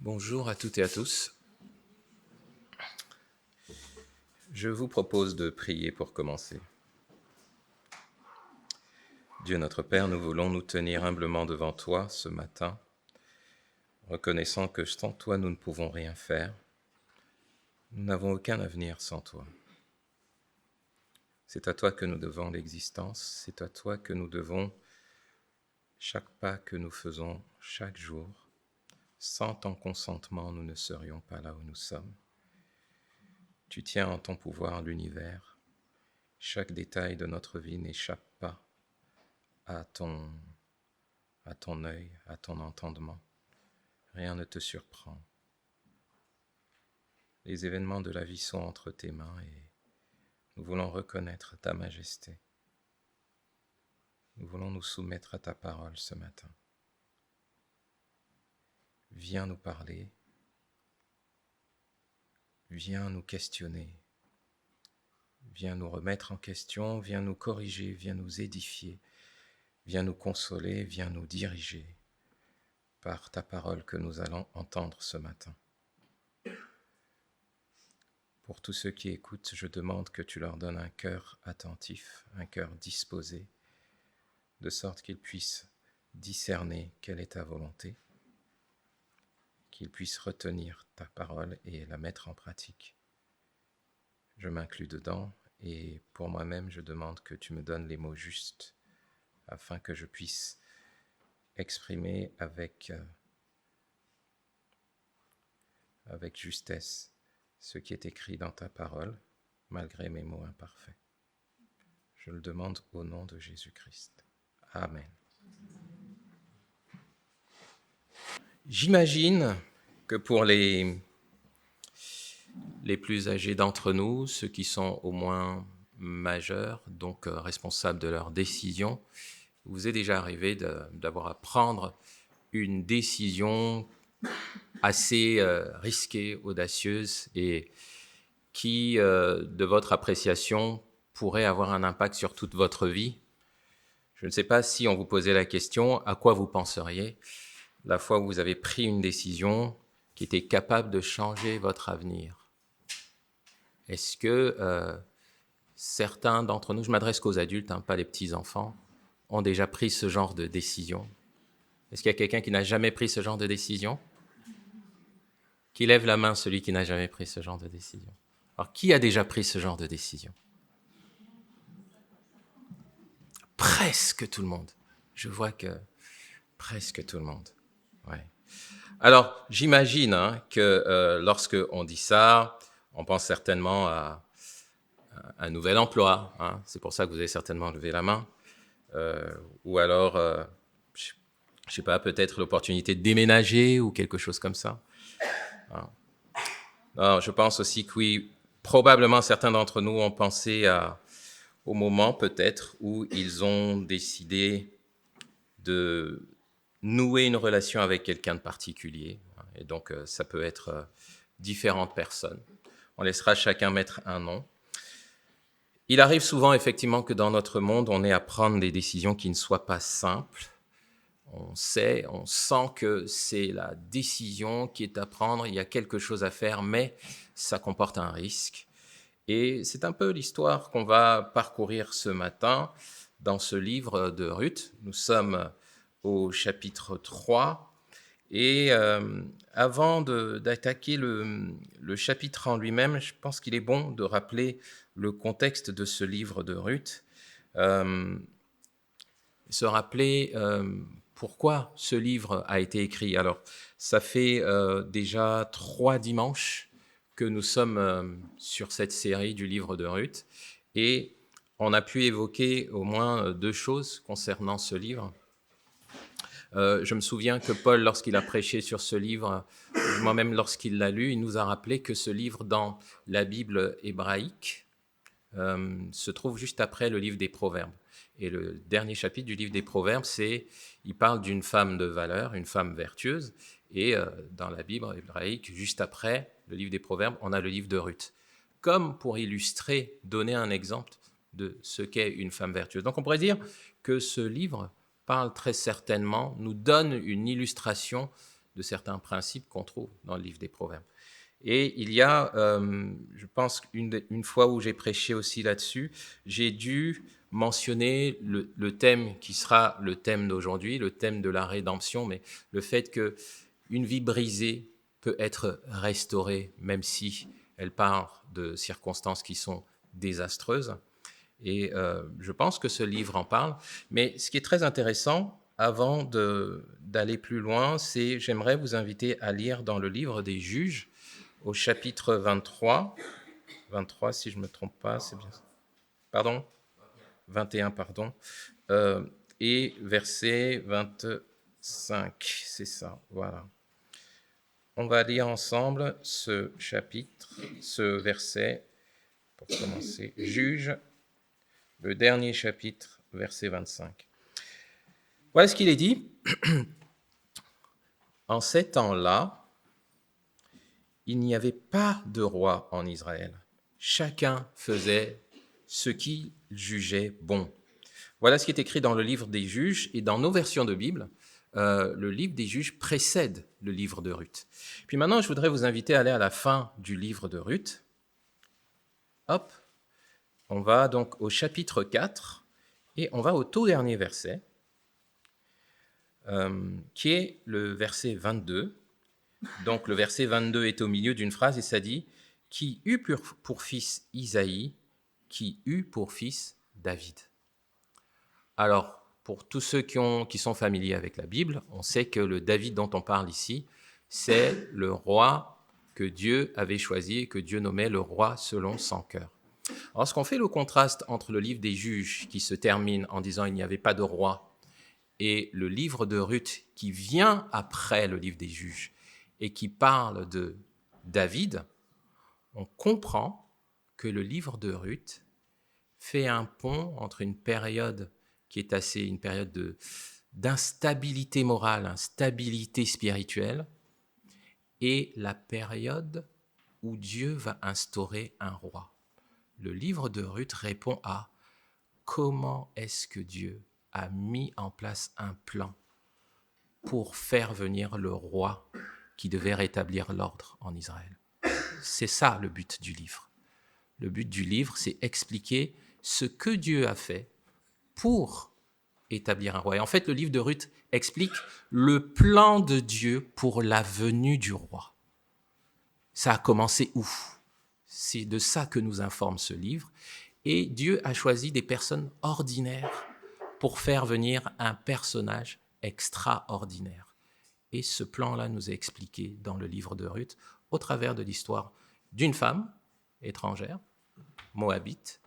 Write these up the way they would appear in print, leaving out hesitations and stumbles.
Bonjour à toutes et à tous. Je vous propose de prier pour commencer. Dieu notre Père, nous voulons nous tenir humblement devant toi ce matin, reconnaissant que sans toi nous ne pouvons rien faire. Nous n'avons aucun avenir sans toi. C'est à toi que nous devons l'existence, c'est à toi que nous devons chaque pas que nous faisons chaque jour. Sans ton consentement, nous ne serions pas là où nous sommes. Tu tiens en ton pouvoir l'univers. Chaque détail de notre vie n'échappe pas à ton œil, à ton entendement. Rien ne te surprend. Les événements de la vie sont entre tes mains et nous voulons reconnaître ta majesté. Nous voulons nous soumettre à ta parole ce matin. Viens nous parler. Viens nous questionner. Viens nous remettre en question. Viens nous corriger. Viens nous édifier. Viens nous consoler. Viens nous diriger par ta parole que nous allons entendre ce matin. Pour tous ceux qui écoutent, je demande que tu leur donnes un cœur attentif, un cœur disposé, de sorte qu'ils puissent discerner quelle est ta volonté, qu'ils puissent retenir ta parole et la mettre en pratique. Je m'inclus dedans et pour moi-même, je demande que tu me donnes les mots justes afin que je puisse exprimer avec justesse ce qui est écrit dans ta parole, malgré mes mots imparfaits. Je le demande au nom de Jésus-Christ. Amen. J'imagine que pour les plus âgés d'entre nous, ceux qui sont au moins majeurs, donc responsables de leurs décisions, vous est déjà arrivé d'avoir à prendre une décision assez risquée, audacieuse et qui, de votre appréciation, pourrait avoir un impact sur toute votre vie. Je ne sais pas si on vous posait la question, à quoi vous penseriez la fois où vous avez pris une décision qui était capable de changer votre avenir. Est-ce que certains d'entre nous, je m'adresse qu'aux adultes, pas les petits-enfants, ont déjà pris ce genre de décision? Est-ce qu'il y a quelqu'un qui n'a jamais pris ce genre de décision? Qui lève la main, celui qui n'a jamais pris ce genre de décision. Alors, qui a déjà pris ce genre de décision? Presque tout le monde. Je vois que presque tout le monde. Ouais. Alors, j'imagine que lorsque on dit ça, on pense certainement à un nouvel emploi. C'est pour ça que vous avez certainement levé la main. Ou alors, je ne sais pas, peut-être l'opportunité de déménager ou quelque chose comme ça. Alors, je pense aussi que oui, probablement certains d'entre nous ont pensé au moment peut-être où ils ont décidé de nouer une relation avec quelqu'un de particulier. Et donc, ça peut être différentes personnes. On laissera chacun mettre un nom. Il arrive souvent, effectivement, que dans notre monde, on ait à prendre des décisions qui ne soient pas simples. On sent que c'est la décision qui est à prendre, il y a quelque chose à faire, mais ça comporte un risque. Et c'est un peu l'histoire qu'on va parcourir ce matin dans ce livre de Ruth. Nous sommes au chapitre 3. Et avant d'attaquer le chapitre en lui-même, je pense qu'il est bon de rappeler le contexte de ce livre de Ruth, se rappeler pourquoi ce livre a été écrit. Alors, ça fait déjà 3 dimanches que nous sommes sur cette série du livre de Ruth, et on a pu évoquer au moins 2 choses concernant ce livre. Je me souviens que Paul, lorsqu'il a prêché sur ce livre, moi-même lorsqu'il l'a lu, il nous a rappelé que ce livre dans la Bible hébraïque se trouve juste après le livre des Proverbes. Et le dernier chapitre du livre des Proverbes, il parle d'une femme de valeur, une femme vertueuse. Et dans la Bible hébraïque, juste après le livre des Proverbes, on a le livre de Ruth. Comme pour illustrer, donner un exemple de ce qu'est une femme vertueuse. Donc on pourrait dire que ce livre parle très certainement, nous donne une illustration de certains principes qu'on trouve dans le livre des Proverbes. Et il y a, je pense, une fois où j'ai prêché aussi là-dessus, j'ai dû mentionner le thème qui sera le thème d'aujourd'hui, le thème de la rédemption, mais le fait qu'une vie brisée peut être restaurée, même si elle part de circonstances qui sont désastreuses. Et je pense que ce livre en parle. Mais ce qui est très intéressant, avant d'aller plus loin, c'est j'aimerais vous inviter à lire dans le livre des Juges, au chapitre 23 si je ne me trompe pas, c'est bien ça. Pardon 21, pardon. Et verset 25, c'est ça, voilà. On va lire ensemble ce chapitre, ce verset, pour commencer. Juge, le dernier chapitre, verset 25. Voilà ce qu'il est dit. En ces temps-là, il n'y avait pas de roi en Israël. Chacun faisait ce qu'il jugeait bon. Voilà ce qui est écrit dans le livre des Juges, et dans nos versions de Bible, le livre des Juges précède le livre de Ruth. Puis maintenant, je voudrais vous inviter à aller à la fin du livre de Ruth. Hop, on va donc au chapitre 4, et on va au tout dernier verset, qui est le verset 22. Donc le verset 22 est au milieu d'une phrase et ça dit « Qui eut pour fils Isaïe, qui eut pour fils David ». Alors, pour tous ceux qui sont familiers avec la Bible, on sait que le David dont on parle ici, c'est le roi que Dieu avait choisi et que Dieu nommait le roi selon son cœur. Lorsqu'on fait le contraste entre le livre des Juges qui se termine en disant « Il n'y avait pas de roi » et le livre de Ruth qui vient après le livre des Juges et qui parle de David, on comprend que le livre de Ruth fait un pont entre une période qui est une période d'instabilité morale, instabilité spirituelle, et la période où Dieu va instaurer un roi. Le livre de Ruth répond à comment est-ce que Dieu a mis en place un plan pour faire venir le roi qui devait rétablir l'ordre en Israël. C'est ça le but du livre. Le but du livre, c'est expliquer ce que Dieu a fait pour établir un roi. Et en fait, le livre de Ruth explique le plan de Dieu pour la venue du roi. Ça a commencé où? C'est de ça que nous informe ce livre. Et Dieu a choisi des personnes ordinaires pour faire venir un personnage extraordinaire. Et ce plan-là nous est expliqué dans le livre de Ruth au travers de l'histoire d'une femme étrangère, moabite,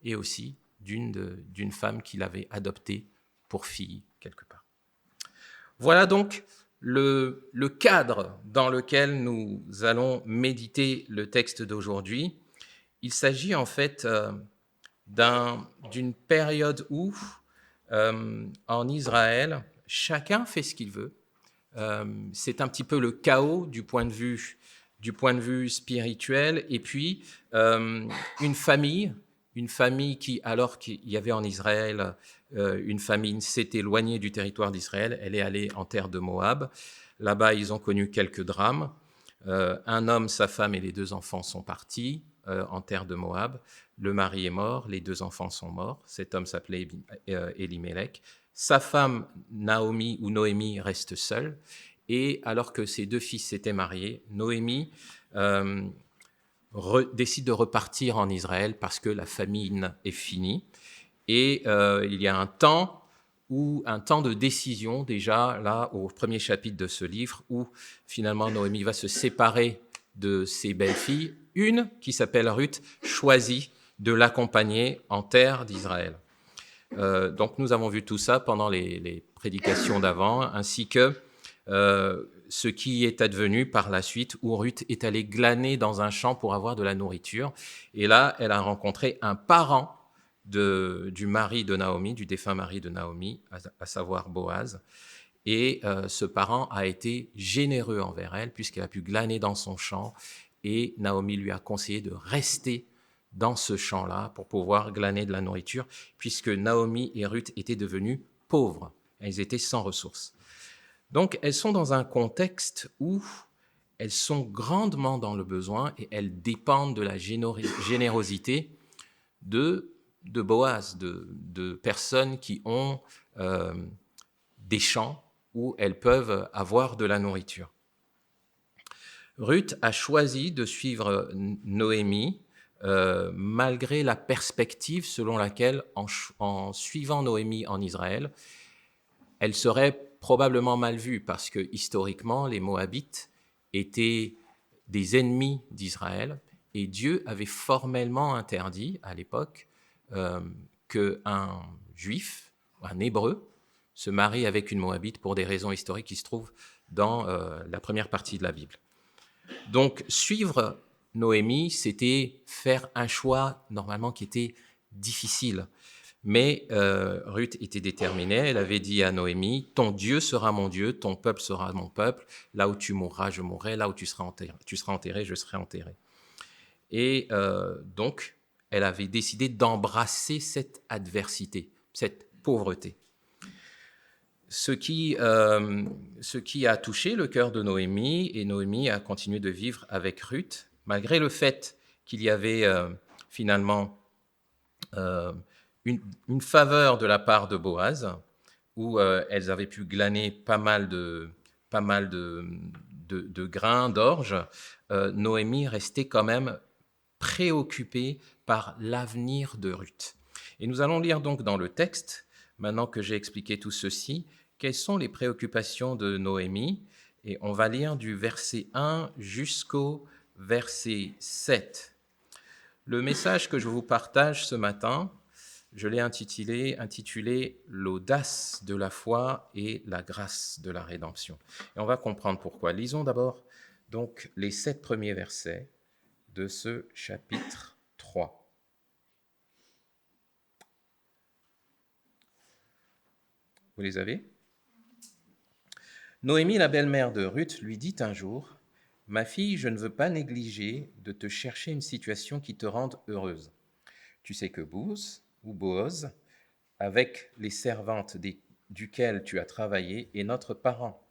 et aussi d'une femme qu'il avait adoptée pour fille quelque part. Voilà donc le cadre dans lequel nous allons méditer le texte d'aujourd'hui. Il s'agit en fait d'une période où, en Israël, chacun fait ce qu'il veut. C'est un petit peu le chaos du point de vue spirituel, et puis une famille qui, alors qu'il y avait en Israël une famine, s'est éloignée du territoire d'Israël, elle est allée en terre de Moab. Là-bas, ils ont connu quelques drames. Un homme, sa femme et les 2 enfants sont partis en terre de Moab. Le mari est mort, les 2 enfants sont morts. Cet homme s'appelait Élimélec. Sa femme, Noémie, reste seule. Et alors que ses 2 fils s'étaient mariés, Noémie décide de repartir en Israël parce que la famine est finie. Et il y a un temps de décision, déjà là au premier chapitre de ce livre, où finalement Noémie va se séparer de ses belles-filles. Une, qui s'appelle Ruth, choisit de l'accompagner en terre d'Israël. Donc nous avons vu tout ça pendant les prédications d'avant, ainsi que ce qui est advenu par la suite, où Ruth est allée glaner dans un champ pour avoir de la nourriture. Et là, elle a rencontré un parent du mari de Naomi, du défunt mari de Naomi, à savoir Boaz. Et ce parent a été généreux envers elle, puisqu'elle a pu glaner dans son champ. Et Naomi lui a conseillé de rester dans ce champ-là pour pouvoir glaner de la nourriture, puisque Naomi et Ruth étaient devenues pauvres. Elles étaient sans ressources. Donc, elles sont dans un contexte où elles sont grandement dans le besoin et elles dépendent de la générosité de Boaz, de personnes qui ont des champs où elles peuvent avoir de la nourriture. Ruth a choisi de suivre Noémie malgré la perspective selon laquelle, en suivant Noémie en Israël, elle serait probablement mal vue parce que historiquement, les Moabites étaient des ennemis d'Israël et Dieu avait formellement interdit à l'époque qu'un juif, un hébreu, se marie avec une Moabite pour des raisons historiques qui se trouvent dans la première partie de la Bible. Donc, suivre Noémie, c'était faire un choix normalement qui était difficile. Mais Ruth était déterminée, elle avait dit à Noémie, « Ton Dieu sera mon Dieu, ton peuple sera mon peuple, là où tu mourras, je mourrai, là où tu seras enterré, je serai enterré. » Et donc, elle avait décidé d'embrasser cette adversité, cette pauvreté. Ce qui a touché le cœur de Noémie, et Noémie a continué de vivre avec Ruth, malgré le fait qu'il y avait finalement une faveur de la part de Boaz, où elles avaient pu glaner pas mal de grains, d'orge. Noémie restait quand même préoccupée par l'avenir de Ruth. Et nous allons lire donc dans le texte, maintenant que j'ai expliqué tout ceci, quelles sont les préoccupations de Noémie. Et on va lire du verset 1 jusqu'au verset 7. Le message que je vous partage ce matin, je l'ai intitulé « L'audace de la foi et la grâce de la rédemption ». Et on va comprendre pourquoi. Lisons d'abord donc les 7 premiers versets de ce chapitre 3. Vous les avez ? Noémie, la belle-mère de Ruth, lui dit un jour, « Ma fille, je ne veux pas négliger de te chercher une situation qui te rende heureuse. Tu sais que Boaz, avec les servantes duquel tu as travaillé, est notre parent.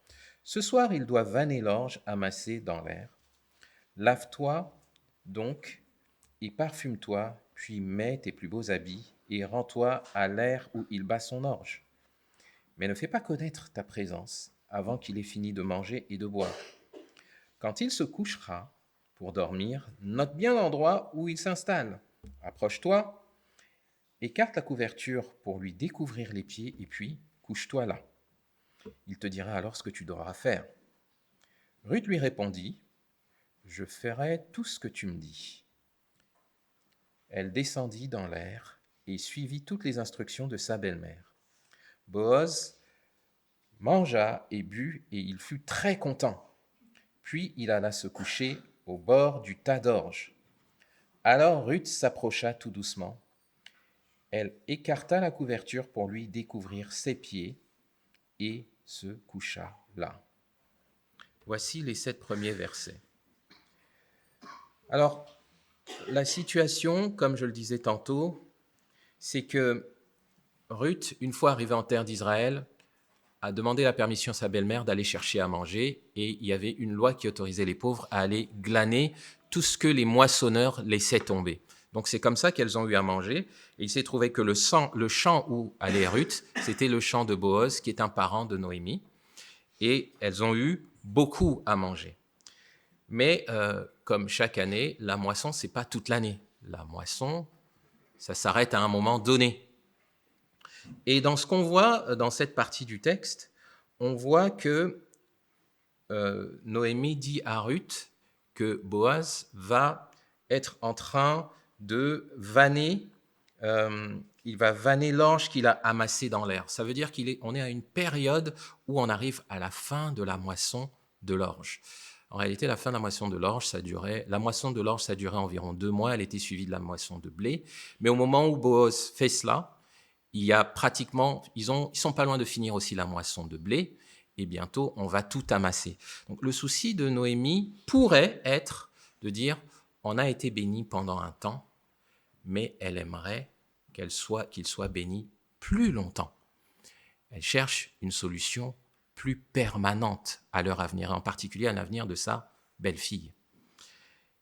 Ce soir, il doit vanner l'orge amassée dans l'air. Lave-toi donc et parfume-toi, puis mets tes plus beaux habits et rends-toi à l'air où il bat son orge. Mais ne fais pas connaître ta présence avant qu'il ait fini de manger et de boire. Quand il se couchera pour dormir, note bien l'endroit où il s'installe. Approche-toi, écarte la couverture pour lui découvrir les pieds et puis couche-toi là. Il te dira alors ce que tu devras faire. » Ruth lui répondit, « Je ferai tout ce que tu me dis. » Elle descendit dans l'air et suivit toutes les instructions de sa belle-mère. Boaz mangea et but, et il fut très content. Puis il alla se coucher au bord du tas d'orge. Alors Ruth s'approcha tout doucement. Elle écarta la couverture pour lui découvrir ses pieds et se coucha là. Voici les 7 premiers versets. Alors, la situation, comme je le disais tantôt, c'est que Ruth, une fois arrivée en terre d'Israël, a demandé la permission à sa belle-mère d'aller chercher à manger, et il y avait une loi qui autorisait les pauvres à aller glaner tout ce que les moissonneurs laissaient tomber. Donc c'est comme ça qu'elles ont eu à manger, et il s'est trouvé que le champ où allait Ruth, c'était le champ de Boaz, qui est un parent de Noémie, et elles ont eu beaucoup à manger. Mais comme chaque année, la moisson, c'est pas toute l'année. La moisson, ça s'arrête à un moment donné. Et dans ce qu'on voit dans cette partie du texte, on voit que Noémie dit à Ruth que Boaz va être en train de vanner, il va vanner l'orge qu'il a amassé dans l'air. Ça veut dire qu'on est à une période où on arrive à la fin de la moisson de l'orge. En réalité, la fin de la moisson de l'orge, ça durait environ 2 mois. Elle était suivie de la moisson de blé. Mais au moment où Boaz fait cela, il y a pratiquement, ils sont pas loin de finir aussi la moisson de blé, et bientôt on va tout amasser. Donc le souci de Noémie pourrait être de dire, on a été béni pendant un temps, mais elle aimerait qu'il soit béni plus longtemps. Elle cherche une solution plus permanente à leur avenir, en particulier à l'avenir de sa belle-fille.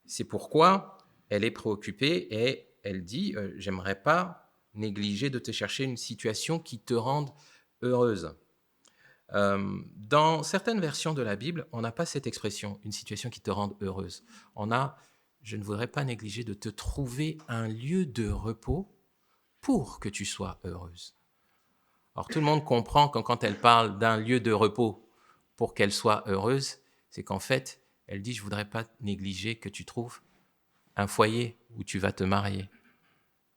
C'est pourquoi elle est préoccupée et elle dit « J'aimerais pas négliger de te chercher une situation qui te rende heureuse ». Dans certaines versions de la Bible, on n'a pas cette expression, une situation qui te rende heureuse. On a « je ne voudrais pas négliger de te trouver un lieu de repos pour que tu sois heureuse ». Alors tout le monde comprend que quand elle parle d'un lieu de repos pour qu'elle soit heureuse, c'est qu'en fait, elle dit « je ne voudrais pas négliger que tu trouves un foyer où tu vas te marier ».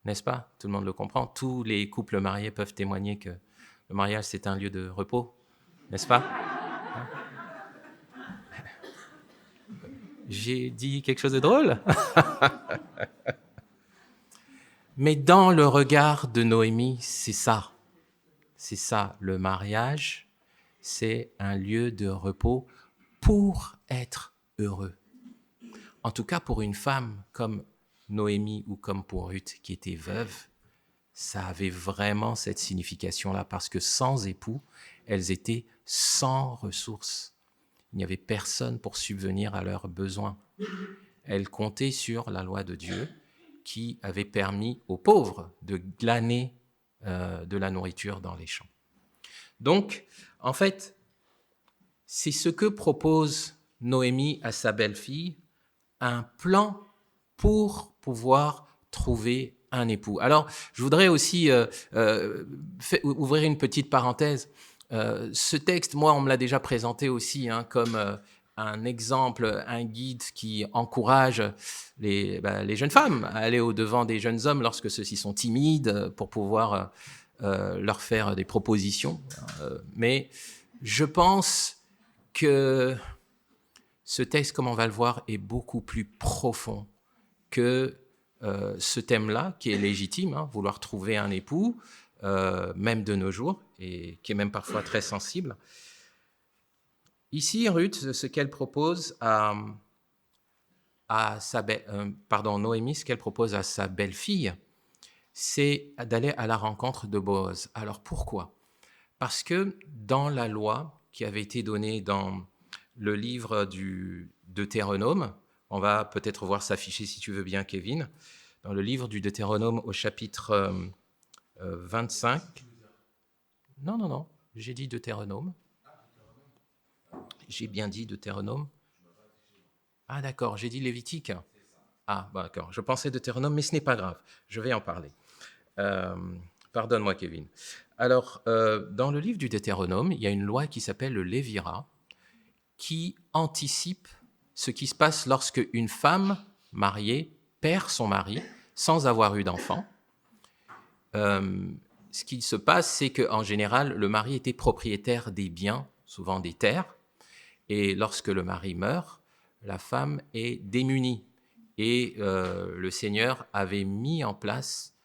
N'est-ce pas? Tout le monde le comprend. Tous les couples mariés peuvent témoigner que le mariage, c'est un lieu de repos. N'est-ce pas? J'ai dit quelque chose de drôle? Mais dans le regard de Noémie, c'est ça. C'est ça, le mariage, c'est un lieu de repos pour être heureux. En tout cas, pour une femme comme Noémie ou comme pour Ruth qui était veuve, ça avait vraiment cette signification-là parce que sans époux, elles étaient sans ressources. Il n'y avait personne pour subvenir à leurs besoins. Elles comptaient sur la loi de Dieu qui avait permis aux pauvres de glaner de la nourriture dans les champs. Donc, en fait, c'est ce que propose Noémie à sa belle-fille, un plan pour pouvoir trouver un époux. Alors, je voudrais aussi ouvrir une petite parenthèse. Ce texte, moi, on me l'a déjà présenté aussi comme un exemple, un guide qui encourage les jeunes femmes à aller au-devant des jeunes hommes lorsque ceux-ci sont timides pour pouvoir leur faire des propositions. Mais je pense que ce texte, comme on va le voir, est beaucoup plus profond que ce thème-là, qui est légitime, vouloir trouver un époux, même de nos jours, et qui est même parfois très sensible. Ici, Ruth, ce qu'elle propose Noémie, ce qu'elle propose à sa belle-fille, c'est d'aller à la rencontre de Boaz. Alors pourquoi? Parce que dans la loi qui avait été donnée dans le livre du Deutéronome, on va peut-être voir s'afficher si tu veux bien, Kevin, dans le livre du Deutéronome au chapitre 25. Non, j'ai dit Deutéronome. J'ai bien dit Deutéronome. Ah d'accord, j'ai dit Lévitique. Ah d'accord, je pensais Deutéronome, mais ce n'est pas grave, je vais en parler. Pardonne-moi, Kevin. Alors, dans le livre du Deutéronome, il y a une loi qui s'appelle le Lévira, qui anticipe ce qui se passe lorsque une femme mariée perd son mari sans avoir eu d'enfant. Ce qui se passe, c'est qu'en général, le mari était propriétaire des biens, souvent des terres, et lorsque le mari meurt, la femme est démunie. Et le Seigneur avait mis en place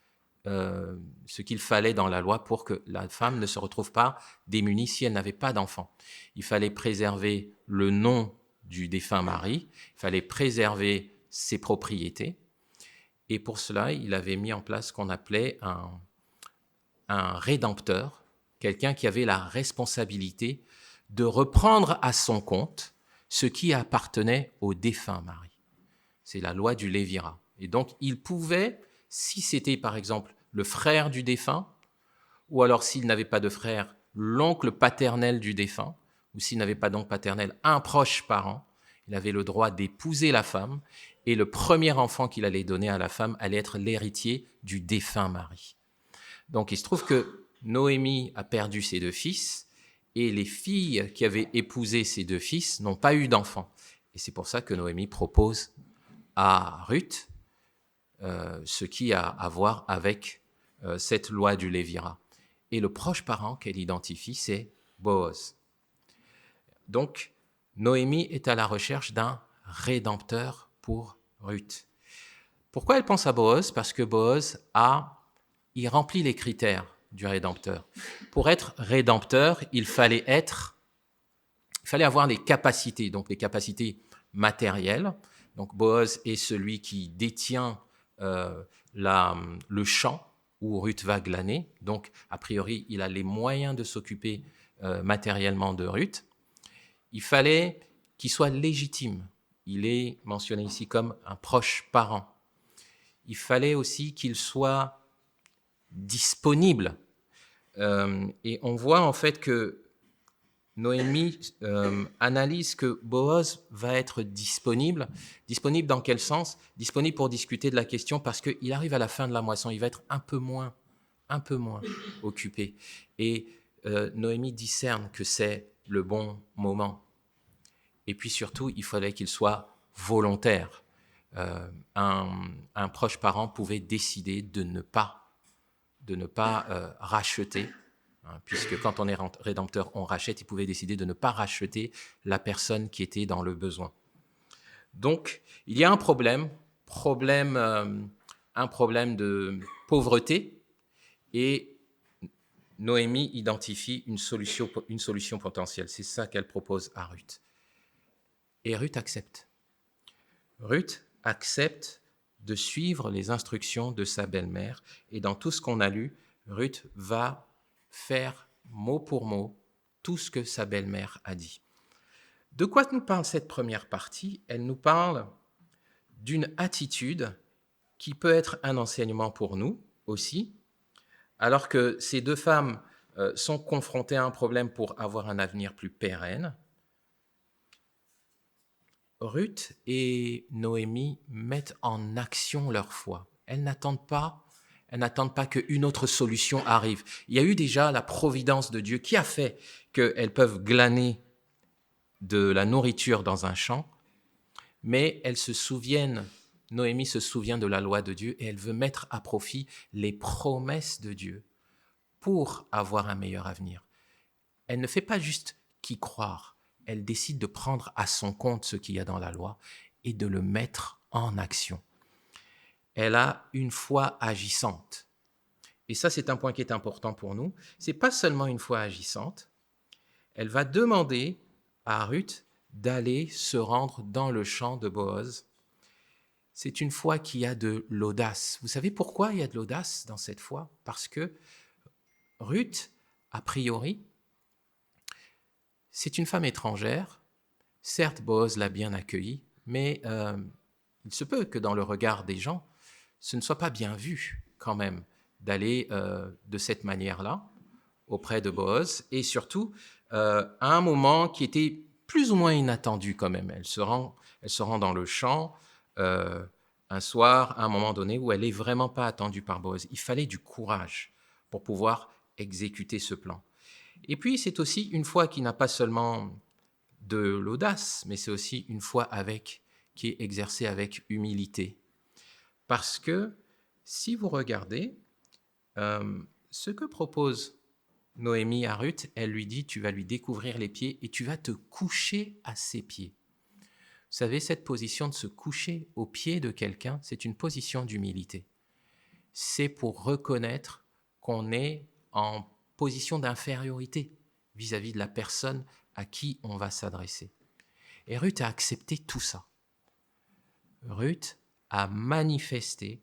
ce qu'il fallait dans la loi pour que la femme ne se retrouve pas démunie si elle n'avait pas d'enfant. Il fallait préserver le nom du défunt mari, il fallait préserver ses propriétés, et pour cela, il avait mis en place ce qu'on appelait un rédempteur, quelqu'un qui avait la responsabilité de reprendre à son compte ce qui appartenait au défunt mari. C'est la loi du Lévira. Et donc, il pouvait, si c'était par exemple le frère du défunt, ou alors s'il n'avait pas de frère, l'oncle paternel du défunt, ou s'il n'avait pas d'oncle paternel, un proche parent, il avait le droit d'épouser la femme, et le premier enfant qu'il allait donner à la femme allait être l'héritier du défunt mari. Donc il se trouve que Noémie a perdu ses 2 fils, et les filles qui avaient épousé ces 2 fils n'ont pas eu d'enfants. Et c'est pour ça que Noémie propose à Ruth ce qui a à voir avec cette loi du Lévira. Et le proche parent qu'elle identifie, c'est Boaz. Donc, Noémie est à la recherche d'un rédempteur pour Ruth. Pourquoi elle pense à Boaz? Parce que Boaz il remplit les critères du rédempteur. Pour être rédempteur, il fallait avoir les capacités, donc les capacités matérielles. Donc Boaz est celui qui détient le champ où Ruth va glaner. Donc, a priori, il a les moyens de s'occuper matériellement de Ruth, il fallait qu'il soit légitime. Il est mentionné ici comme un proche parent. Il fallait aussi qu'il soit disponible. Et on voit en fait que Noémie analyse que Boaz va être disponible. Disponible dans quel sens? Disponible pour discuter de la question parce qu'il arrive à la fin de la moisson, il va être un peu moins occupé. Et Noémie discerne que c'est le bon moment. Et puis surtout, il fallait qu'il soit volontaire. Un proche parent pouvait décider de ne pas racheter, puisque quand on est rédempteur, on rachète. Il pouvait décider de ne pas racheter la personne qui était dans le besoin. Donc, il y a un problème de pauvreté, et Noémie identifie une solution potentielle. C'est ça qu'elle propose à Ruth. Et Ruth accepte. Ruth accepte de suivre les instructions de sa belle-mère. Et dans tout ce qu'on a lu, Ruth va faire mot pour mot tout ce que sa belle-mère a dit. De quoi nous parle cette première partie? Elle nous parle d'une attitude qui peut être un enseignement pour nous aussi, alors que ces deux femmes sont confrontées à un problème pour avoir un avenir plus pérenne. Ruth et Noémie mettent en action leur foi. Elles n'attendent pas qu'une autre solution arrive. Il y a eu déjà la providence de Dieu qui a fait qu'elles peuvent glaner de la nourriture dans un champ, mais Noémie se souvient de la loi de Dieu et elle veut mettre à profit les promesses de Dieu pour avoir un meilleur avenir. Elle ne fait pas juste qu'y croire, elle décide de prendre à son compte ce qu'il y a dans la loi et de le mettre en action. Elle a une foi agissante. Et ça, c'est un point qui est important pour nous. Ce n'est pas seulement une foi agissante. Elle va demander à Ruth d'aller se rendre dans le champ de Boaz. C'est une foi qui a de l'audace. Vous savez pourquoi il y a de l'audace dans cette foi? Parce que Ruth, a priori, c'est une femme étrangère. Certes, Boaz l'a bien accueillie, mais il se peut que dans le regard des gens, ce ne soit pas bien vu quand même d'aller de cette manière-là auprès de Boaz, et surtout à un moment qui était plus ou moins inattendu quand même. Elle se rend dans le champ un soir, à un moment donné, où elle n'est vraiment pas attendue par Boaz. Il fallait du courage pour pouvoir exécuter ce plan. Et puis, c'est aussi une foi qui n'a pas seulement de l'audace, mais c'est aussi une foi qui est exercée avec humilité. Parce que, si vous regardez, ce que propose Noémie à Ruth, elle lui dit, tu vas lui découvrir les pieds et tu vas te coucher à ses pieds. Vous savez, cette position de se coucher aux pieds de quelqu'un, c'est une position d'humilité. C'est pour reconnaître qu'on est en position d'infériorité vis-à-vis de la personne à qui on va s'adresser. Et Ruth a accepté tout ça. Ruth a manifesté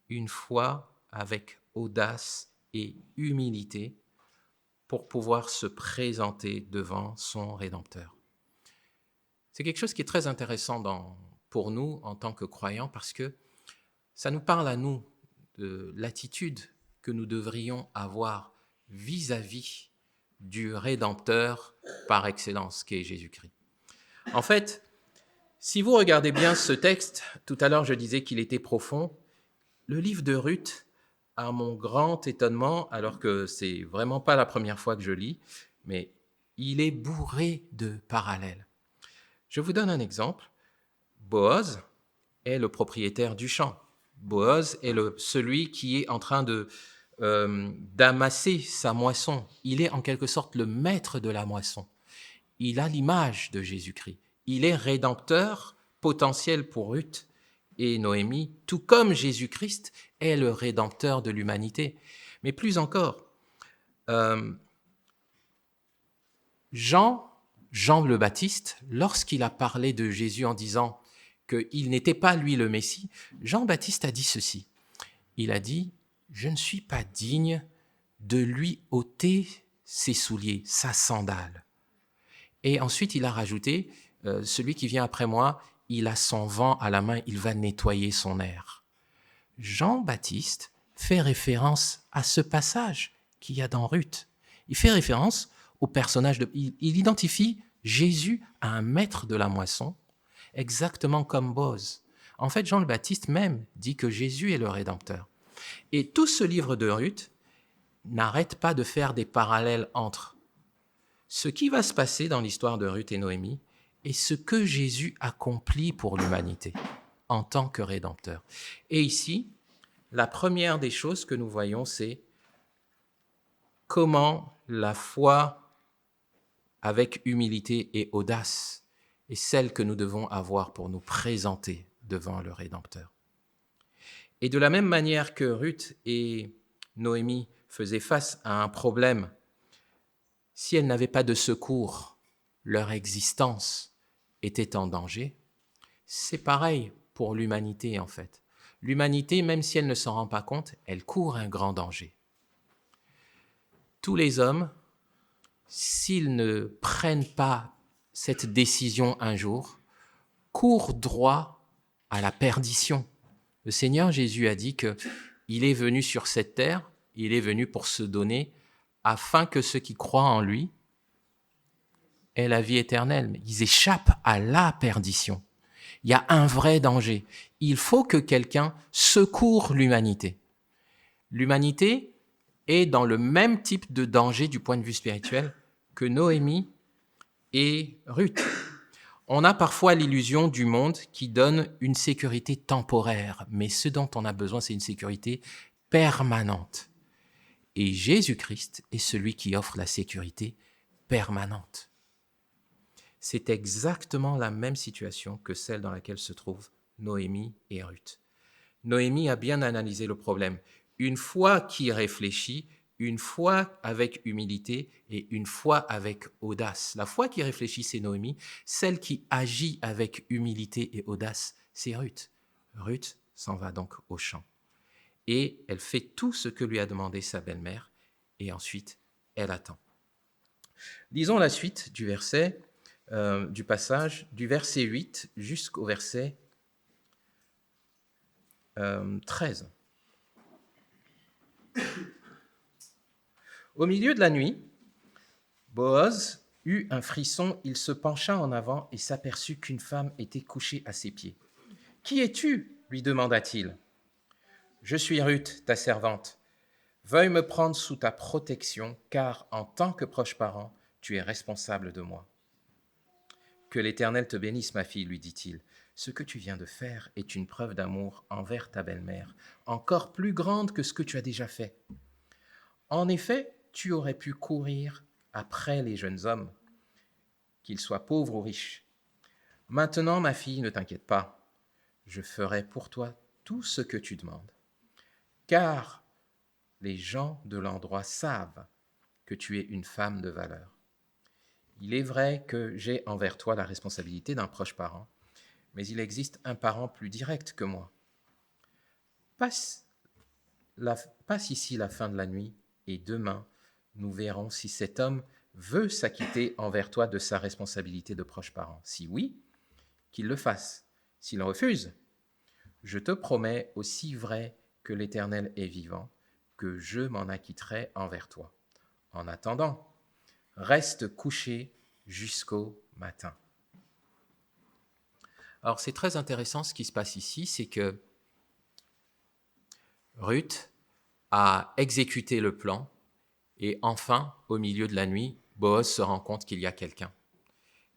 une foi avec audace et humilité pour pouvoir se présenter devant son Rédempteur. C'est quelque chose qui est très intéressant pour nous en tant que croyants parce que ça nous parle à nous de l'attitude que nous devrions avoir vis-à-vis du Rédempteur par excellence qu'est Jésus-Christ. En fait, si vous regardez bien ce texte, tout à l'heure je disais qu'il était profond, le livre de Ruth, à mon grand étonnement, alors que c'est vraiment pas la première fois que je lis, mais il est bourré de parallèles. Je vous donne un exemple. Boaz est le propriétaire du champ. Boaz est celui qui est en train d'amasser sa moisson. Il est en quelque sorte le maître de la moisson. Il a l'image de Jésus-Christ. Il est rédempteur potentiel pour Ruth et Noémie, tout comme Jésus-Christ est le rédempteur de l'humanité. Mais plus encore, Jean le Baptiste, lorsqu'il a parlé de Jésus en disant qu'il n'était pas lui le Messie, Jean-Baptiste a dit ceci. Il a dit « Je ne suis pas digne de lui ôter ses souliers, sa sandale. Et ensuite, il a rajouté, celui qui vient après moi, il a son vent à la main, il va nettoyer son air. Jean-Baptiste fait référence à ce passage qu'il y a dans Ruth. Il fait référence au personnage il identifie Jésus à un maître de la moisson, exactement comme Boaz. En fait, Jean le Baptiste même dit que Jésus est le Rédempteur. Et tout ce livre de Ruth n'arrête pas de faire des parallèles entre ce qui va se passer dans l'histoire de Ruth et Noémie et ce que Jésus accomplit pour l'humanité en tant que Rédempteur. Et ici, la première des choses que nous voyons, c'est comment la foi avec humilité et audace est celle que nous devons avoir pour nous présenter devant le Rédempteur. Et de la même manière que Ruth et Noémie faisaient face à un problème, si elles n'avaient pas de secours, leur existence était en danger. C'est pareil pour l'humanité en fait. L'humanité, même si elle ne s'en rend pas compte, elle court un grand danger. Tous les hommes, s'ils ne prennent pas cette décision un jour, courent droit à la perdition. Le Seigneur Jésus a dit qu'il est venu sur cette terre, il est venu pour se donner afin que ceux qui croient en lui aient la vie éternelle. Mais ils échappent à la perdition. Il y a un vrai danger. Il faut que quelqu'un secoure l'humanité. L'humanité est dans le même type de danger du point de vue spirituel que Noémie et Ruth. On a parfois l'illusion du monde qui donne une sécurité temporaire, mais ce dont on a besoin, c'est une sécurité permanente. Et Jésus-Christ est celui qui offre la sécurité permanente. C'est exactement la même situation que celle dans laquelle se trouvent Noémie et Ruth. Noémie a bien analysé le problème. Une foi qui réfléchit, une foi avec humilité et une foi avec audace. La foi qui réfléchit, c'est Noémie. Celle qui agit avec humilité et audace, c'est Ruth. Ruth s'en va donc au champ. Et elle fait tout ce que lui a demandé sa belle-mère. Et ensuite, elle attend. Lisons la suite du verset, du passage, du verset 8 jusqu'au verset 13. Au milieu de la nuit, Boaz eut un frisson, il se pencha en avant et s'aperçut qu'une femme était couchée à ses pieds. « Qui es-tu » lui demanda-t-il. « Je suis Ruth, ta servante. Veuille me prendre sous ta protection, car en tant que proche parent, tu es responsable de moi. »« Que l'Éternel te bénisse, ma fille, lui dit-il. Ce que tu viens de faire est une preuve d'amour envers ta belle-mère, encore plus grande que ce que tu as déjà fait. En effet, tu aurais pu courir après les jeunes hommes, qu'ils soient pauvres ou riches. Maintenant, ma fille, ne t'inquiète pas, je ferai pour toi tout ce que tu demandes, car les gens de l'endroit savent que tu es une femme de valeur. Il est vrai que j'ai envers toi la responsabilité d'un proche parent, mais il existe un parent plus direct que moi. Passe ici la fin de la nuit, et demain, nous verrons si cet homme veut s'acquitter envers toi de sa responsabilité de proche parent. Si oui, qu'il le fasse. S'il refuse, je te promets, aussi vrai que l'Éternel est vivant, que je m'en acquitterai envers toi. En attendant, reste couché jusqu'au matin. » Alors c'est très intéressant ce qui se passe ici, c'est que Ruth a exécuté le plan et enfin, au milieu de la nuit, Boaz se rend compte qu'il y a quelqu'un.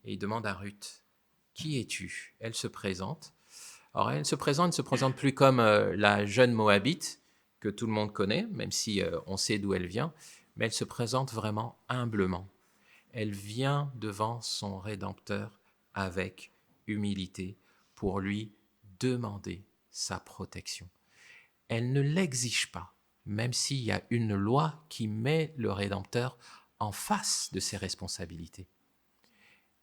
Et il demande à Ruth, « Qui es-tu » Elle se présente. Alors elle ne se présente plus comme la jeune Moabite que tout le monde connaît, même si on sait d'où elle vient, mais elle se présente vraiment humblement. Elle vient devant son Rédempteur avec humilité pour lui demander sa protection. Elle ne l'exige pas, même s'il y a une loi qui met le Rédempteur en face de ses responsabilités.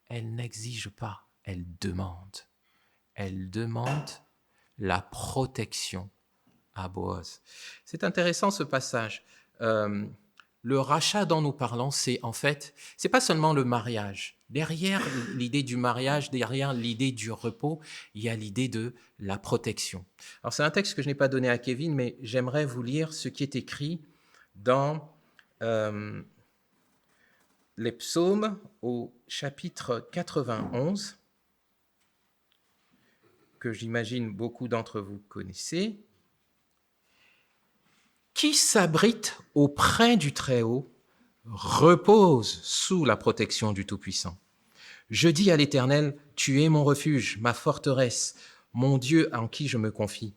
Elle n'exige pas, elle demande. Elle demande la protection à Boaz. C'est intéressant ce passage. le rachat dont nous parlons, c'est pas seulement le mariage. Derrière l'idée du mariage, derrière l'idée du repos, il y a l'idée de la protection. Alors c'est un texte que je n'ai pas donné à Kevin, mais j'aimerais vous lire ce qui est écrit dans les psaumes au chapitre 91, que j'imagine beaucoup d'entre vous connaissez. Qui s'abrite auprès du Très-Haut repose sous la protection du Tout-Puissant. Je dis à l'Éternel, tu es mon refuge, ma forteresse, mon Dieu en qui je me confie.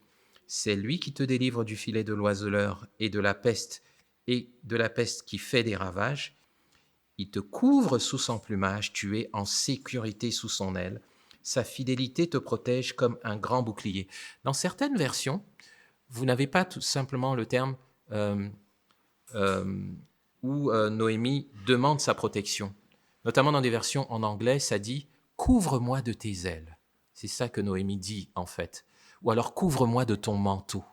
C'est lui qui te délivre du filet de l'oiseleur et de la peste qui fait des ravages. Il te couvre sous son plumage, tu es en sécurité sous son aile. Sa fidélité te protège comme un grand bouclier. Dans certaines versions, vous n'avez pas tout simplement le terme où Noémie demande sa protection. Notamment dans des versions en anglais, ça dit « Couvre-moi de tes ailes ». C'est ça que Noémie dit en fait. Ou alors « Couvre-moi de ton manteau ».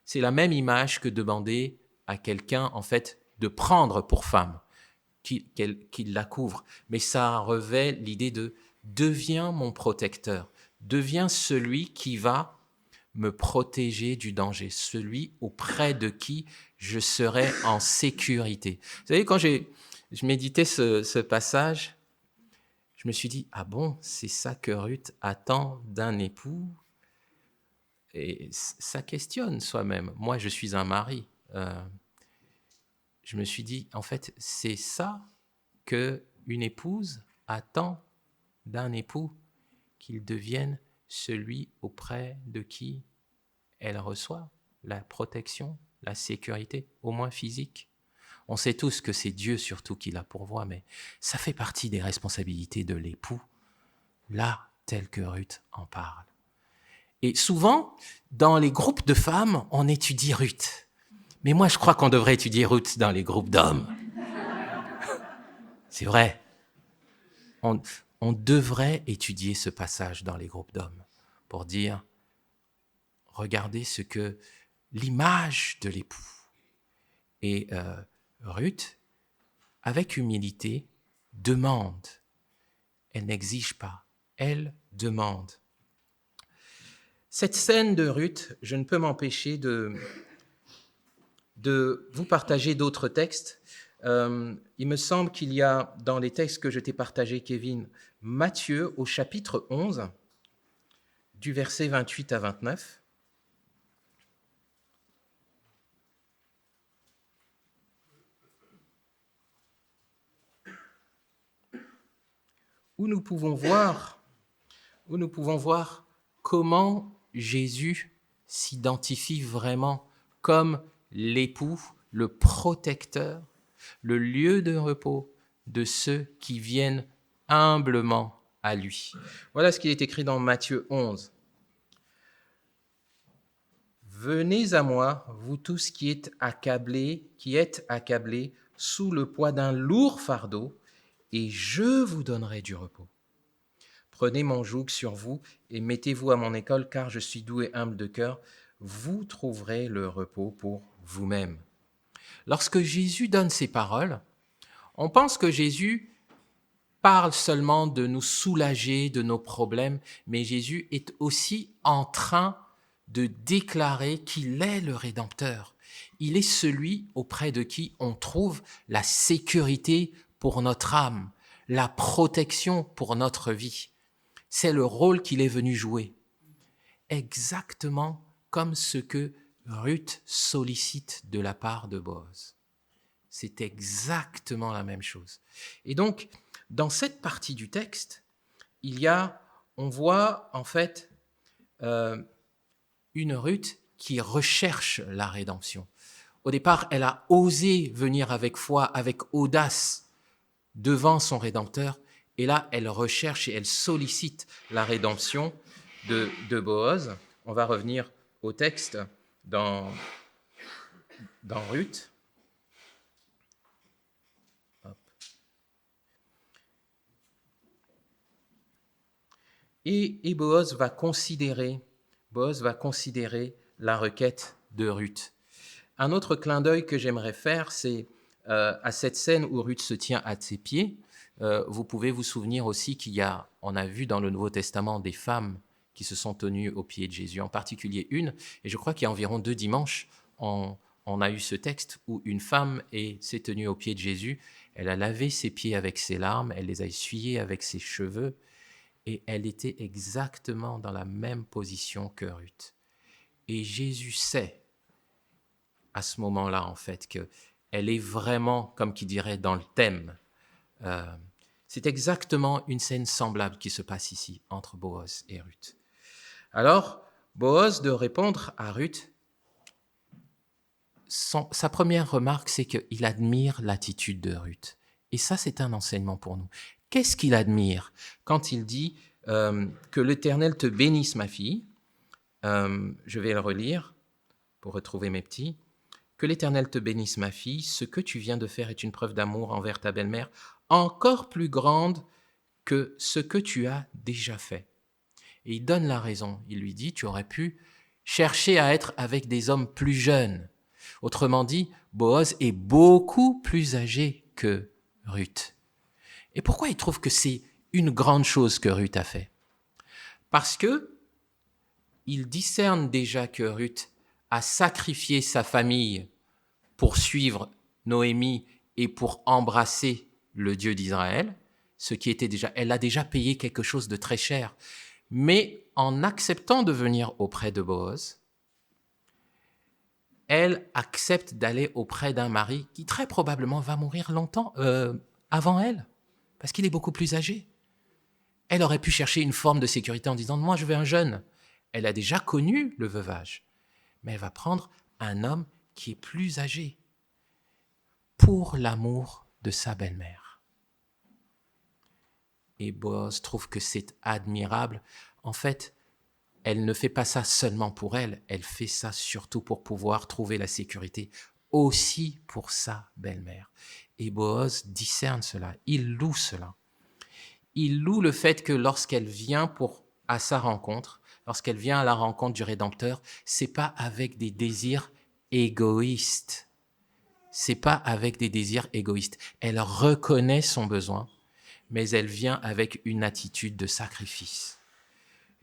C'est la même image que demander à quelqu'un en fait de prendre pour femme, qu'il la couvre. Mais ça revêt l'idée de « Deviens mon protecteur, deviens celui qui va me protéger du danger, celui auprès de qui je serai en sécurité. » Vous savez, quand je méditais ce passage, je me suis dit, ah bon, c'est ça que Ruth attend d'un époux? Et ça questionne soi-même. Moi, je suis un mari. Je me suis dit, en fait, c'est ça qu'une épouse attend d'un époux, qu'il devienne celui auprès de qui elle reçoit la protection, la sécurité, au moins physique. On sait tous que c'est Dieu surtout qui la pourvoit, mais ça fait partie des responsabilités de l'époux, là, tel que Ruth en parle. Et souvent, dans les groupes de femmes, on étudie Ruth. Mais moi, je crois qu'on devrait étudier Ruth dans les groupes d'hommes. C'est vrai. On devrait étudier ce passage dans les groupes d'hommes pour dire, regardez ce que l'image de l'époux. Et Ruth, avec humilité, demande. Elle n'exige pas, elle demande. Cette scène de Ruth, je ne peux m'empêcher de vous partager d'autres textes. Il me semble qu'il y a dans les textes que je t'ai partagés, Kevin, Matthieu au chapitre 11, du verset 28 à 29. Où nous pouvons voir comment Jésus s'identifie vraiment comme l'époux, le protecteur, le lieu de repos de ceux qui viennent humblement à lui. Voilà ce qui est écrit dans Matthieu 11. « Venez à moi, vous tous qui êtes accablés sous le poids d'un lourd fardeau, et je vous donnerai du repos. Prenez mon joug sur vous et mettez-vous à mon école, car je suis doux et humble de cœur. Vous trouverez le repos pour vous-même. » Lorsque Jésus donne ces paroles, on pense que Jésus parle seulement de nous soulager de nos problèmes, mais Jésus est aussi en train de déclarer qu'il est le Rédempteur. Il est celui auprès de qui on trouve la sécurité pour notre âme, la protection pour notre vie. C'est le rôle qu'il est venu jouer. Exactement comme ce que Ruth sollicite de la part de Boaz. C'est exactement la même chose. Et donc, dans cette partie du texte, on voit en fait une Ruth qui recherche la rédemption. Au départ, elle a osé venir avec foi, avec audace, devant son Rédempteur, et là, elle recherche et elle sollicite la rédemption de Boaz. On va revenir au texte dans Ruth. Hop. Et Boaz va considérer la requête de Ruth. Un autre clin d'œil que j'aimerais faire, c'est à cette scène où Ruth se tient à ses pieds, vous pouvez vous souvenir aussi on a vu dans le Nouveau Testament des femmes qui se sont tenues aux pieds de Jésus, en particulier une, et je crois qu'il y a environ 2 dimanches, on a eu ce texte où une femme s'est tenue aux pieds de Jésus, elle a lavé ses pieds avec ses larmes, elle les a essuyés avec ses cheveux, et elle était exactement dans la même position que Ruth. Et Jésus sait, à ce moment-là, en fait, qu'elle est vraiment, comme qui dirait, dans le thème. C'est exactement une scène semblable qui se passe ici, entre Boaz et Ruth. Alors, Boaz de répondre à Ruth, sa première remarque, c'est qu'il admire l'attitude de Ruth. Et ça, c'est un enseignement pour nous. Qu'est-ce qu'il admire quand il dit que l'Éternel te bénisse, ma fille? Je vais le relire pour retrouver mes petits. Que l'Éternel te bénisse, ma fille. Ce que tu viens de faire est une preuve d'amour envers ta belle-mère, encore plus grande que ce que tu as déjà fait. Et il donne la raison. Il lui dit, tu aurais pu chercher à être avec des hommes plus jeunes. Autrement dit, Boaz est beaucoup plus âgé que Ruth. Et pourquoi il trouve que c'est une grande chose que Ruth a fait? Parce que il discerne déjà que Ruth a sacrifié sa famille pour suivre Noémie et pour embrasser le Dieu d'Israël, ce qui était déjà, elle a déjà payé quelque chose de très cher. Mais en acceptant de venir auprès de Boaz, elle accepte d'aller auprès d'un mari qui très probablement va mourir longtemps avant elle, parce qu'il est beaucoup plus âgé. Elle aurait pu chercher une forme de sécurité en disant « moi je veux un jeune ». Elle a déjà connu le veuvage, mais elle va prendre un homme qui est plus âgé pour l'amour de sa belle-mère. Et Boaz trouve que c'est admirable. En fait, elle ne fait pas ça seulement pour elle, elle fait ça surtout pour pouvoir trouver la sécurité aussi pour sa belle-mère. Et Boaz discerne cela, il loue cela. Il loue le fait que lorsqu'elle vient à sa rencontre, lorsqu'elle vient à la rencontre du Rédempteur, c'est pas avec des désirs égoïstes. C'est pas avec des désirs égoïstes. Elle reconnaît son besoin, mais elle vient avec une attitude de sacrifice.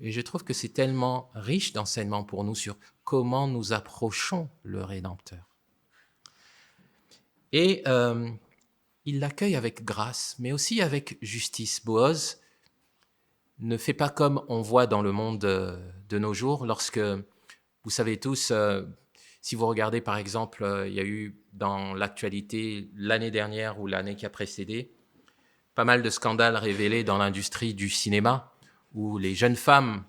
Et je trouve que c'est tellement riche d'enseignements pour nous sur comment nous approchons le Rédempteur. Et il l'accueille avec grâce, mais aussi avec justice. Boaz ne fait pas comme on voit dans le monde de nos jours, lorsque, vous savez tous, si vous regardez par exemple, il y a eu dans l'actualité l'année dernière ou l'année qui a précédé, pas mal de scandales révélés dans l'industrie du cinéma, où les jeunes femmes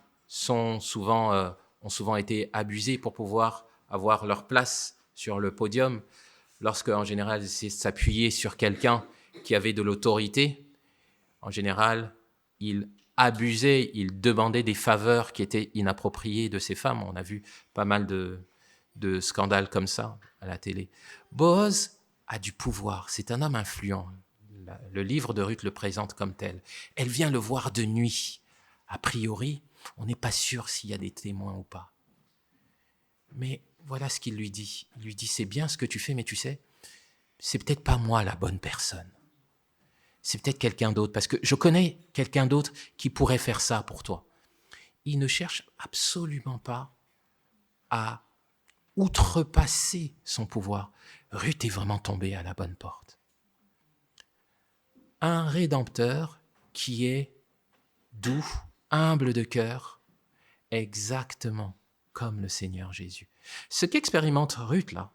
ont souvent été abusées pour pouvoir avoir leur place sur le podium, lorsque en général c'est s'appuyer sur quelqu'un qui avait de l'autorité. En général, ils abusaient, ils demandaient des faveurs qui étaient inappropriées de ces femmes. On a vu pas mal de scandales comme ça à la télé. Boaz a du pouvoir, c'est un homme influent. Le livre de Ruth le présente comme tel. Elle vient le voir de nuit. A priori, on n'est pas sûr s'il y a des témoins ou pas. Mais voilà ce qu'il lui dit. Il lui dit, c'est bien ce que tu fais, mais tu sais, c'est peut-être pas moi la bonne personne. C'est peut-être quelqu'un d'autre, parce que je connais quelqu'un d'autre qui pourrait faire ça pour toi. Il ne cherche absolument pas à outrepasser son pouvoir. Ruth est vraiment tombée à la bonne porte. Un rédempteur qui est doux, humble de cœur, exactement comme le Seigneur Jésus. Ce qu'expérimente Ruth là,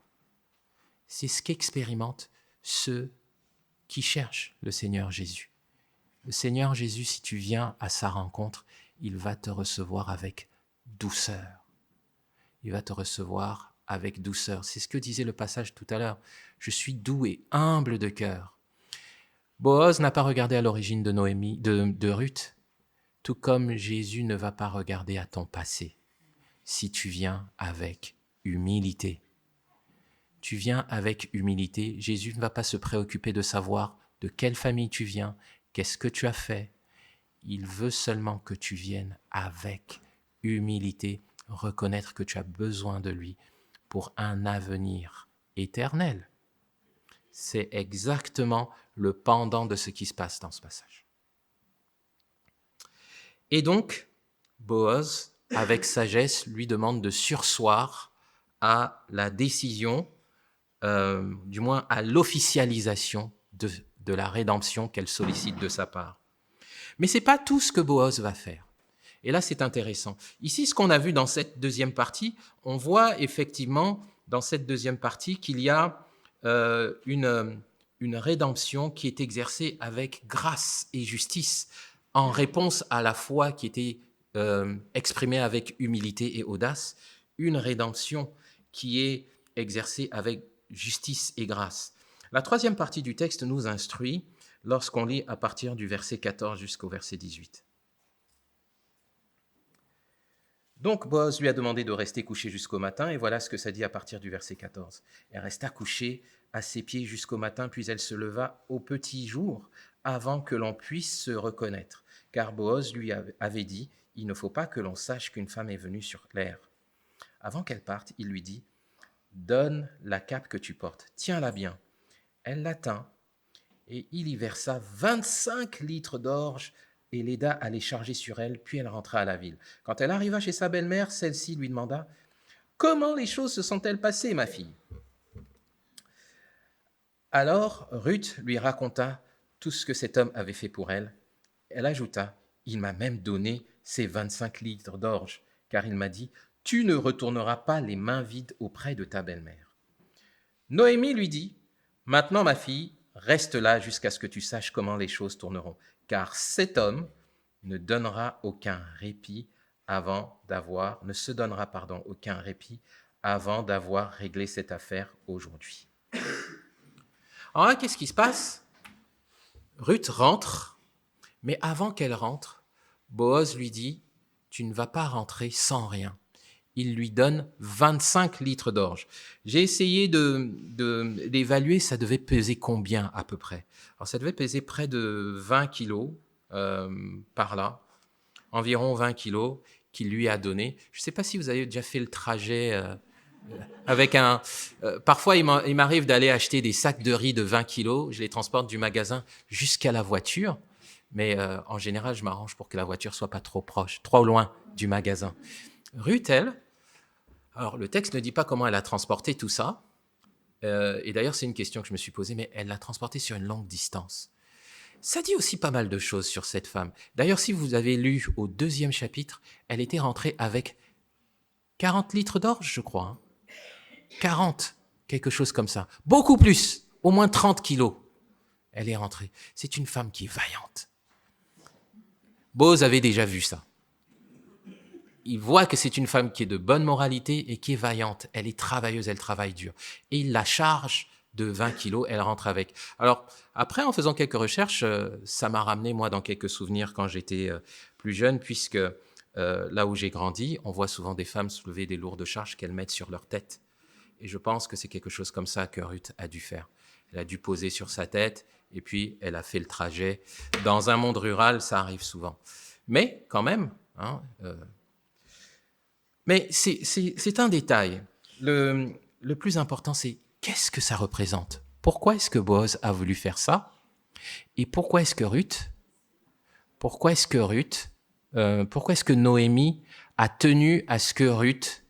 c'est ce qu'expérimentent ceux qui cherchent le Seigneur Jésus. Le Seigneur Jésus, si tu viens à sa rencontre, il va te recevoir avec douceur. Il va te recevoir avec douceur. C'est ce que disait le passage tout à l'heure. Je suis doux et humble de cœur. Boaz n'a pas regardé à l'origine de Ruth, tout comme Jésus ne va pas regarder à ton passé, si tu viens avec humilité. Tu viens avec humilité, Jésus ne va pas se préoccuper de savoir de quelle famille tu viens, qu'est-ce que tu as fait. Il veut seulement que tu viennes avec humilité, reconnaître que tu as besoin de lui pour un avenir éternel. C'est exactement le pendant de ce qui se passe dans ce passage. Et donc, Boaz, avec sagesse, lui demande de surseoir à la décision, du moins à l'officialisation de la rédemption qu'elle sollicite de sa part. Mais ce n'est pas tout ce que Boaz va faire. Et là, c'est intéressant. Ici, ce qu'on a vu dans cette deuxième partie, on voit effectivement dans cette deuxième partie qu'il y a une rédemption qui est exercée avec grâce et justice en réponse à la foi qui était exprimée avec humilité et audace, une rédemption qui est exercée avec justice et grâce. La troisième partie du texte nous instruit lorsqu'on lit à partir du verset 14 jusqu'au verset 18. Donc Boaz lui a demandé de rester couché jusqu'au matin, et voilà ce que ça dit à partir du verset 14. Elle resta couchée à ses pieds jusqu'au matin, puis elle se leva au petit jour, avant que l'on puisse se reconnaître, car Boaz lui avait dit, « Il ne faut pas que l'on sache qu'une femme est venue sur l'air. » Avant qu'elle parte, il lui dit, « Donne la cape que tu portes, tiens-la bien. » Elle la tint, et il y versa 25 litres d'orge, et l'aida à les charger sur elle, puis elle rentra à la ville. Quand elle arriva chez sa belle-mère, celle-ci lui demanda « Comment les choses se sont-elles passées, ma fille ?» Alors Ruth lui raconta tout ce que cet homme avait fait pour elle. Elle ajouta « Il m'a même donné ces 25 litres d'orge, car il m'a dit « Tu ne retourneras pas les mains vides auprès de ta belle-mère. » Noémie lui dit « Maintenant, ma fille, reste là jusqu'à ce que tu saches comment les choses tourneront, car cet homme ne se donnera aucun répit avant d'avoir réglé cette affaire aujourd'hui. » Alors là, qu'est-ce qui se passe? Ruth rentre, mais avant qu'elle rentre, Boaz lui dit « Tu ne vas pas rentrer sans rien. » Il lui donne 25 litres d'orge. J'ai essayé d'évaluer, ça devait peser combien à peu près. Alors ça devait peser près de 20 kilos par là, environ 20 kilos qu'il lui a donné. Je ne sais pas si vous avez déjà fait le trajet avec un... parfois, il m'arrive d'aller acheter des sacs de riz de 20 kilos. Je les transporte du magasin jusqu'à la voiture. Mais en général, je m'arrange pour que la voiture soit pas trop proche, trop loin du magasin. Ruth, elle, alors le texte ne dit pas comment elle a transporté tout ça. Et d'ailleurs, c'est une question que je me suis posée, mais elle l'a transporté sur une longue distance. Ça dit aussi pas mal de choses sur cette femme. D'ailleurs, si vous avez lu au 2e chapitre, elle était rentrée avec 40 litres d'orge, je crois. 40, quelque chose comme ça. Beaucoup plus, au moins 30 kilos. Elle est rentrée. C'est une femme qui est vaillante. Boaz avait déjà vu ça. Il voit que c'est une femme qui est de bonne moralité et qui est vaillante. Elle est travailleuse, elle travaille dur. Et il la charge de 20 kilos, elle rentre avec. Alors, après, en faisant quelques recherches, ça m'a ramené, moi, dans quelques souvenirs quand j'étais plus jeune, puisque là où j'ai grandi, on voit souvent des femmes soulever des lourdes charges qu'elles mettent sur leur tête. Et je pense que c'est quelque chose comme ça que Ruth a dû faire. Elle a dû poser sur sa tête, et puis elle a fait le trajet. Dans un monde rural, ça arrive souvent. Mais quand même, mais c'est un détail. Le plus important, c'est qu'est-ce que ça représente? Pourquoi est-ce que Boaz a voulu faire ça? Et pourquoi est-ce que Noémie a tenu à ce que Ruth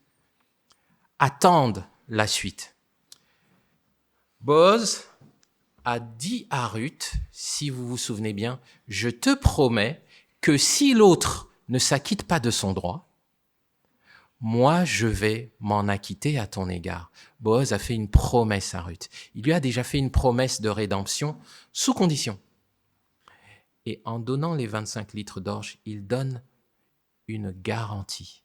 attende la suite? Boaz a dit à Ruth, si vous vous souvenez bien, « Je te promets que si l'autre ne s'acquitte pas de son droit, moi, je vais m'en acquitter à ton égard. » Boaz a fait une promesse à Ruth. Il lui a déjà fait une promesse de rédemption sous condition. Et en donnant les 25 litres d'orge, il donne une garantie,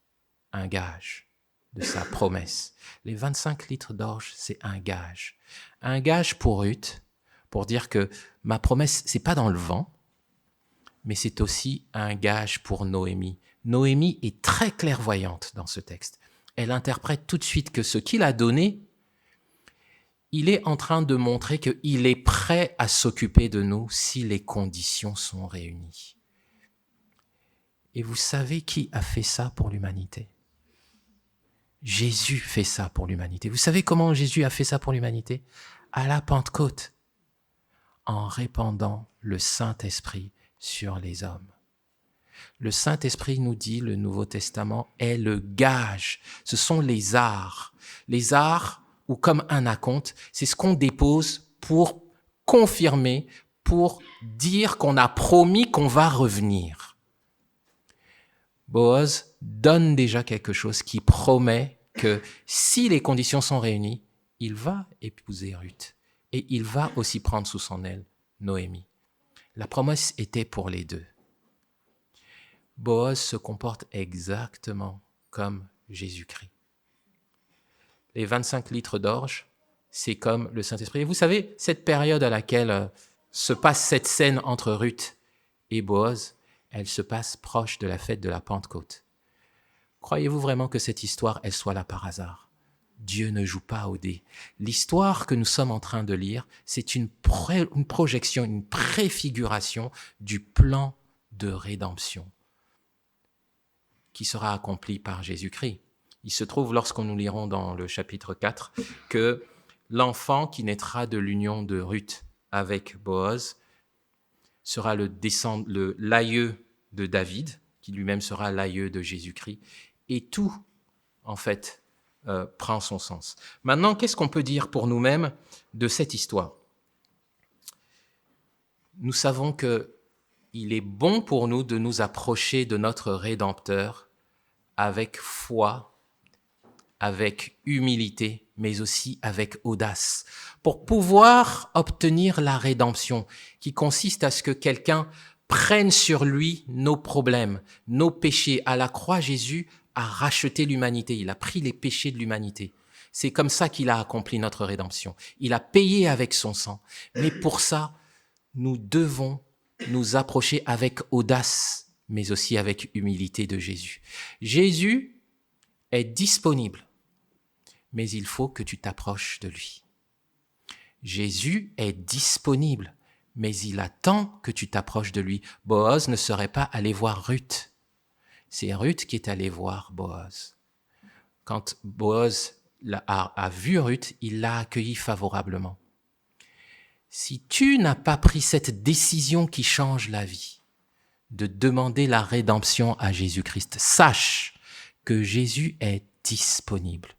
un gage de sa promesse. Les 25 litres d'orge, c'est un gage. Un gage pour Ruth, pour dire que ma promesse, c'est pas dans le vent, mais c'est aussi un gage pour Noémie. Noémie est très clairvoyante dans ce texte. Elle interprète tout de suite que ce qu'il a donné, il est en train de montrer qu'il est prêt à s'occuper de nous si les conditions sont réunies. Et vous savez qui a fait ça pour l'humanité? Jésus fait ça pour l'humanité. Vous savez comment Jésus a fait ça pour l'humanité? à la Pentecôte, en répandant le Saint-Esprit sur les hommes. Le Saint-Esprit, nous dit le Nouveau Testament, est le gage. Ce sont les arts. Les arts, ou comme un acompte, c'est ce qu'on dépose pour confirmer, pour dire qu'on a promis qu'on va revenir. Boaz donne déjà quelque chose qui promet que si les conditions sont réunies, il va épouser Ruth et il va aussi prendre sous son aile Noémie. La promesse était pour les deux. Boaz se comporte exactement comme Jésus-Christ. Les 25 litres d'orge, c'est comme le Saint-Esprit. Et vous savez, cette période à laquelle se passe cette scène entre Ruth et Boaz, elle se passe proche de la fête de la Pentecôte. Croyez-vous vraiment que cette histoire, elle soit là par hasard? Dieu ne joue pas au dé. L'histoire que nous sommes en train de lire, c'est une projection, une préfiguration du plan de rédemption qui sera accompli par Jésus-Christ. Il se trouve, lorsqu'on nous lirons dans le chapitre 4, que l'enfant qui naîtra de l'union de Ruth avec Boaz sera l'aïeux de David, qui lui-même sera l'aïeux de Jésus-Christ, et tout, en fait, prend son sens. Maintenant, qu'est-ce qu'on peut dire pour nous-mêmes de cette histoire? Nous savons qu'il est bon pour nous de nous approcher de notre Rédempteur avec foi, avec humilité, mais aussi avec audace, pour pouvoir obtenir la rédemption, qui consiste à ce que quelqu'un prenne sur lui nos problèmes, nos péchés. À la croix, Jésus a racheté l'humanité, il a pris les péchés de l'humanité. C'est comme ça qu'il a accompli notre rédemption. Il a payé avec son sang. Mais pour ça, nous devons nous approcher avec audace, mais aussi avec humilité de Jésus. Jésus est disponible, mais il faut que tu t'approches de lui. Jésus est disponible, mais il attend que tu t'approches de lui. Boaz ne serait pas allé voir Ruth. C'est Ruth qui est allée voir Boaz. Quand Boaz a vu Ruth, il l'a accueillie favorablement. Si tu n'as pas pris cette décision qui change la vie, de demander la rédemption à Jésus-Christ, sache que Jésus est disponible.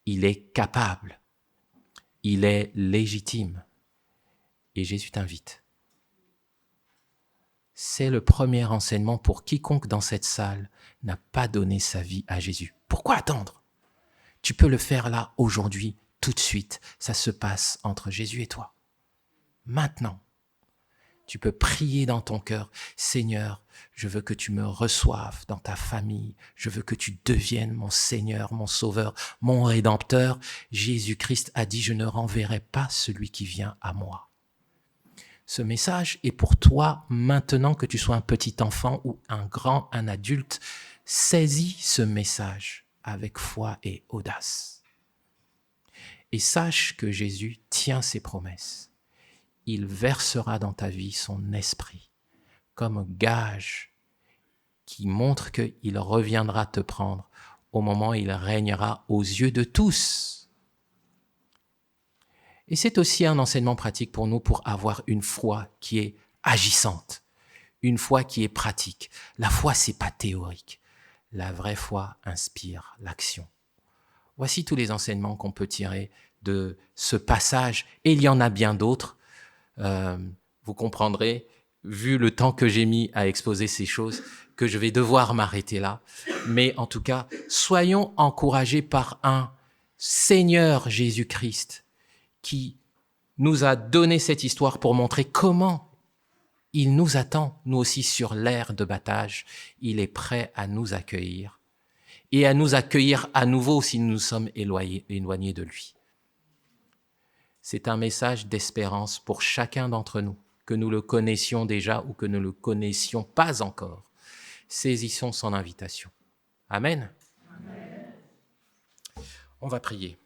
Il est capable. Il est légitime. Et Jésus t'invite. C'est le premier enseignement pour quiconque dans cette salle n'a pas donné sa vie à Jésus. Pourquoi attendre? Tu peux le faire là, aujourd'hui, tout de suite. Ça se passe entre Jésus et toi. Maintenant, tu peux prier dans ton cœur, Seigneur, je veux que tu me reçoives dans ta famille, je veux que tu deviennes mon Seigneur, mon Sauveur, mon Rédempteur. Jésus-Christ a dit, je ne renverrai pas celui qui vient à moi. Ce message est pour toi maintenant, que tu sois un petit enfant ou un grand, un adulte. Saisis ce message avec foi et audace. Et sache que Jésus tient ses promesses. Il versera dans ta vie son esprit comme gage qui montre qu'il reviendra te prendre au moment où il régnera aux yeux de tous. Et c'est aussi un enseignement pratique pour nous pour avoir une foi qui est agissante, une foi qui est pratique. La foi, c'est pas théorique. La vraie foi inspire l'action. Voici tous les enseignements qu'on peut tirer de ce passage, et il y en a bien d'autres. Vous comprendrez, vu le temps que j'ai mis à exposer ces choses, que je vais devoir m'arrêter là. Mais en tout cas, soyons encouragés par un Seigneur Jésus-Christ qui nous a donné cette histoire pour montrer comment il nous attend, nous aussi, sur l'aire de baptême. Il est prêt à nous accueillir et à nous accueillir à nouveau si nous sommes éloignés de lui. C'est un message d'espérance pour chacun d'entre nous, que nous le connaissions déjà ou que nous ne le connaissions pas encore. Saisissons son invitation. Amen. Amen. On va prier.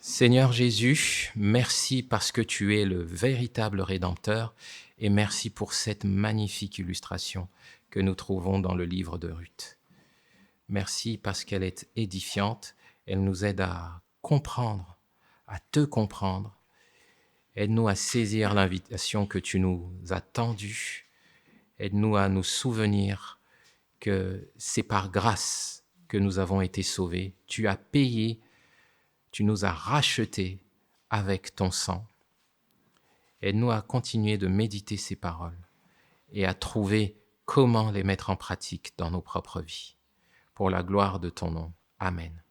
Seigneur Jésus, merci parce que tu es le véritable Rédempteur et merci pour cette magnifique illustration que nous trouvons dans le livre de Ruth. Merci parce qu'elle est édifiante. Elle nous aide à comprendre, à te comprendre. Aide-nous à saisir l'invitation que tu nous as tendue. Aide-nous à nous souvenir que c'est par grâce que nous avons été sauvés. Tu as payé, tu nous as rachetés avec ton sang. Aide-nous à continuer de méditer ces paroles et à trouver comment les mettre en pratique dans nos propres vies. Pour la gloire de ton nom. Amen.